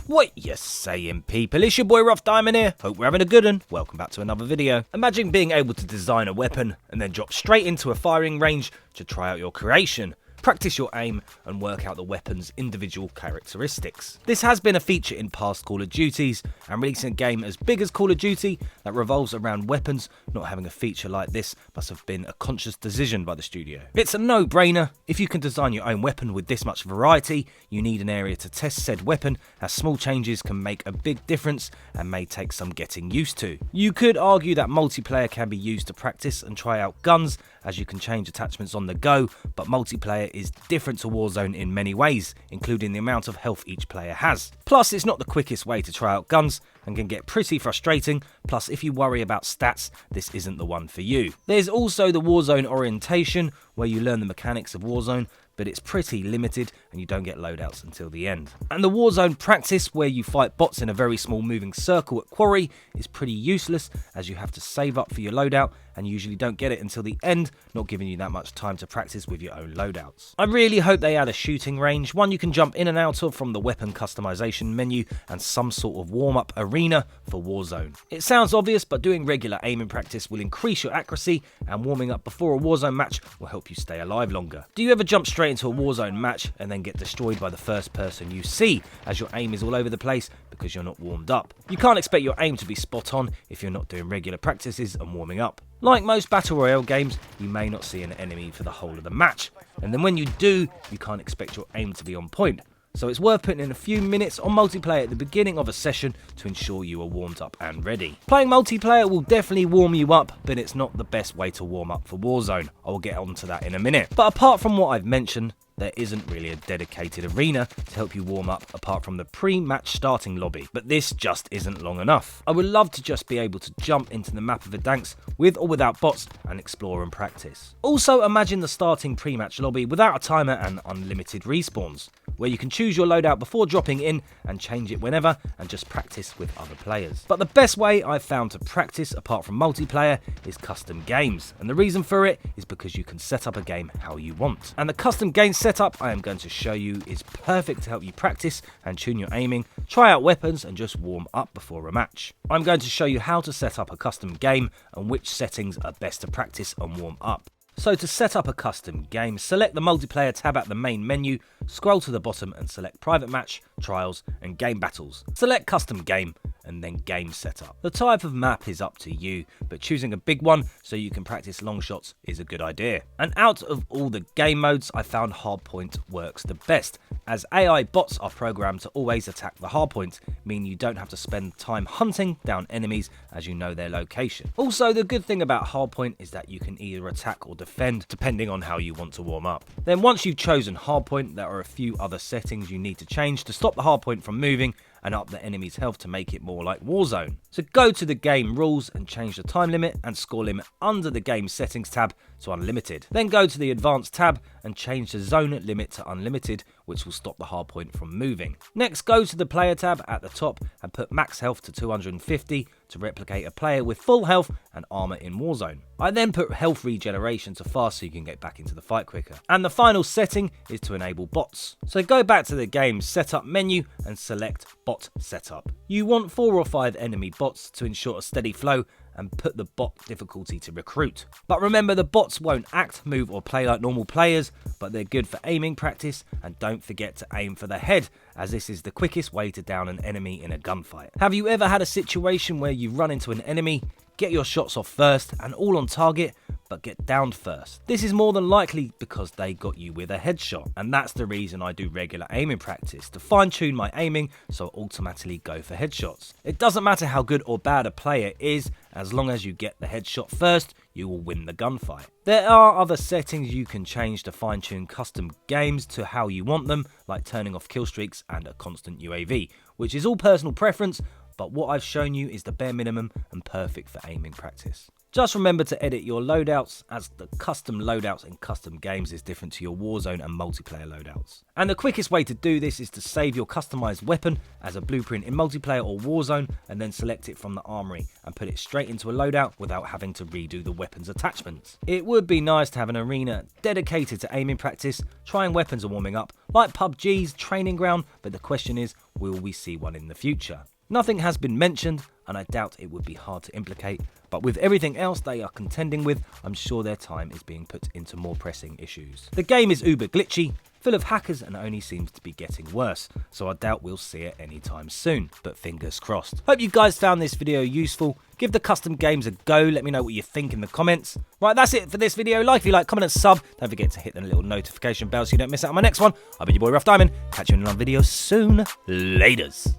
What you saying, people? It's your boy Rough Diamond here. Hope we're having a good one. Welcome back to another video. Imagine being able to design a weapon and then drop straight into a firing range to try out your creation. Practice your aim and work out the weapon's individual characteristics. This has been a feature in past Call of Duties, and releasing a game as big as Call of Duty that revolves around weapons, not having a feature like this must have been a conscious decision by the studio. It's a no-brainer. If you can design your own weapon with this much variety, you need an area to test said weapon, as small changes can make a big difference and may take some getting used to. You could argue that multiplayer can be used to practice and try out guns, as you can change attachments on the go, but multiplayer is different to Warzone in many ways, including the amount of health each player has. Plus, it's not the quickest way to try out guns and can get pretty frustrating. Plus, if you worry about stats, this isn't the one for you. There's also the Warzone orientation, where you learn the mechanics of Warzone, but it's pretty limited and you don't get loadouts until the end. And the Warzone practice, where you fight bots in a very small moving circle at quarry, is pretty useless, as you have to save up for your loadout and usually don't get it until the end, not giving you that much time to practice with your own loadouts. I really hope they add a shooting range, one you can jump in and out of from the weapon customization menu, and some sort of warm-up arena for Warzone. It sounds obvious, but doing regular aiming practice will increase your accuracy, and warming up before a Warzone match will help you stay alive longer. Do you ever jump straight into a Warzone match and then get destroyed by the first person you see, as your aim is all over the place because you're not warmed up? You can't expect your aim to be spot on if you're not doing regular practices and warming up. Like most Battle Royale games, you may not see an enemy for the whole of the match, and then when you do, you can't expect your aim to be on point. So it's worth putting in a few minutes on multiplayer at the beginning of a session to ensure you are warmed up and ready. Playing multiplayer will definitely warm you up, but it's not the best way to warm up for Warzone. I will get onto that in a minute. But apart from what I've mentioned, there isn't really a dedicated arena to help you warm up apart from the pre-match starting lobby, but this just isn't long enough. I would love to just be able to jump into the map of Verdansk with or without bots and explore and practice. Also, imagine the starting pre-match lobby without a timer and unlimited respawns, where you can choose your loadout before dropping in and change it whenever and just practice with other players. But the best way I've found to practice apart from multiplayer is custom games, and the reason for it is because you can set up a game how you want. And the custom game setup I am going to show you is perfect to help you practice and tune your aiming, try out weapons and just warm up before a match. I'm going to show you how to set up a custom game and which settings are best to practice and warm up. So to set up a custom game, select the multiplayer tab at the main menu, scroll to the bottom and select private match, trials and game battles. Select custom game and then game setup. The type of map is up to you, but choosing a big one so you can practice long shots is a good idea. And out of all the game modes, I found hardpoint works the best, as AI bots are programmed to always attack the hardpoint, meaning you don't have to spend time hunting down enemies as you know their location. Also, the good thing about hardpoint is that you can either attack or defend depending on how you want to warm up. Then once you've chosen hardpoint, there are a few other settings you need to change to stop the hardpoint from moving and up the enemy's health to make it more like Warzone. So go to the game rules and change the time limit and score limit under the game settings tab to unlimited. Then go to the advanced tab and change the zone limit to unlimited, which will stop the hardpoint from moving. Next, go to the player tab at the top and put max health to 250 to replicate a player with full health and armor in Warzone. I then put health regeneration to fast so you can get back into the fight quicker. And the final setting is to enable bots. So go back to the game setup menu and select bot setup. You want 4 or 5 enemy bots to ensure a steady flow and put the bot difficulty to recruit. But remember, the bots won't act, move or play like normal players, but they're good for aiming practice, and don't forget to aim for the head, as this is the quickest way to down an enemy in a gunfight. Have you ever had a situation where you run into an enemy, get your shots off first and all on target, but get downed first? This is more than likely because they got you with a headshot, and that's the reason I do regular aiming practice, to fine tune my aiming so I automatically go for headshots. It doesn't matter how good or bad a player is, as long as you get the headshot first, you will win the gunfight. There are other settings you can change to fine tune custom games to how you want them, like turning off kill streaks and a constant UAV, which is all personal preference, but what I've shown you is the bare minimum and perfect for aiming practice. Just remember to edit your loadouts, as the custom loadouts in custom games is different to your Warzone and multiplayer loadouts. And the quickest way to do this is to save your customized weapon as a blueprint in multiplayer or Warzone, and then select it from the armory and put it straight into a loadout without having to redo the weapon's attachments. It would be nice to have an arena dedicated to aiming practice, trying weapons and warming up, like PUBG's training ground, but the question is, will we see one in the future? Nothing has been mentioned, and I doubt it would be hard to implicate, but with everything else they are contending with, I'm sure their time is being put into more pressing issues. The game is uber glitchy, full of hackers, and only seems to be getting worse, so I doubt we'll see it anytime soon, but fingers crossed. Hope you guys found this video useful. Give the custom games a go, let me know what you think in the comments. Right, that's it for this video. Like if you like, comment and sub. Don't forget to hit the little notification bell so you don't miss out on my next one. I've been your boy Rough Diamond. Catch you in another video soon. Laters.